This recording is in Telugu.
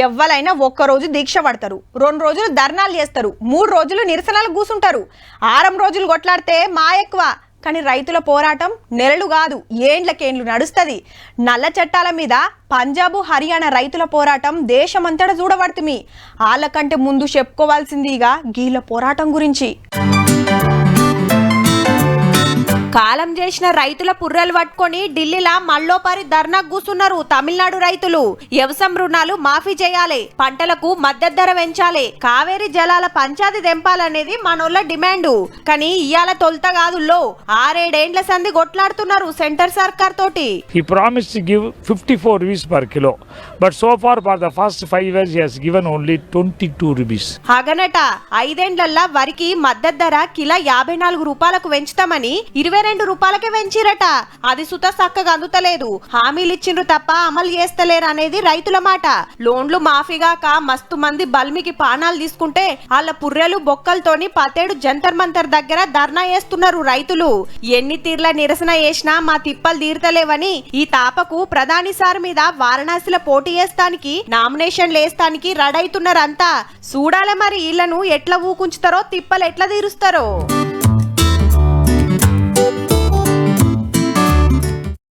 ఎవ్వలైనా ఒక్కరోజు దీక్ష పడతారు, 2 రోజులు ధర్నాలు చేస్తారు, 3 రోజులు నిరసనలు కూసుంటారు, 6 రోజులు కొట్లాడితే మా ఎక్కువ. కానీ రైతుల పోరాటం నెలలు కాదు, ఏండ్లకేండ్లు నడుస్తుంది. నల్ల చట్టాల మీద పంజాబ్ హర్యానా రైతుల పోరాటం దేశమంతటా చూడబడుతుంది. వాళ్ళకంటే ముందు చెప్పుకోవాల్సిందిగా గీళ్ళ పోరాటం గురించి. కాలం చేసిన రైతుల పుర్రెలు పట్టుకొని ఢిల్లీలో మల్లోపారి ధర్నా కూస్తున్నారు తమిళనాడు రైతులు. వ్యవసాయ రుణాలు మాఫీ చేయాలి, పంటలకు మద్దతు ధర పెంచాలి, కావేరీ జలాల పంచాది తెంపాలనేది మనోళ్ళ డిమాండ్. కానీ ఇయాల తొలుత కాదుల్లో 6-7 ఏండ్ల సంధి కొట్లాడుతున్నారు సెంటర్ సర్కార్ తోటి. He promised to give 54 rupees per kilo, but so far for the first 5 years he has given only 22 rupees. అగనట 5 ఏండ్లల్లా వరికి మద్దతు ధర కిలో 54 రూపాయలకు పెంచుతామని 22 రూపాయలకే పెంచిరట. అది సుత చక్కగా అందుతలేదు, హామీలు ఇచ్చిండ్రు తప్ప అమలు చేస్తలేరు అనేది రైతుల మాట. లోన్లు మాఫీగాక మస్తు మంది బల్మికి పానాలు తీసుకుంటే వాళ్ళ పుర్రెలు బొక్కలతోని 17 జంతర్ మంతర్ దగ్గర ధర్నా చేస్తున్నారు రైతులు. ఎన్ని తీర్ల నిరసన చేసినా మా తిప్పలు తీరతలేవని ఈ తాపకు ప్రధాని సార్ మీద వారణాసిలో పోటీ చేస్తానికి నామినేషన్లు వేస్తానికి రెడైతున్నారంతా. చూడాలి మరి వీళ్ళను ఎట్లా ఊకుంచుతారో, తిప్పలు ఎట్లా తీరుస్తారో.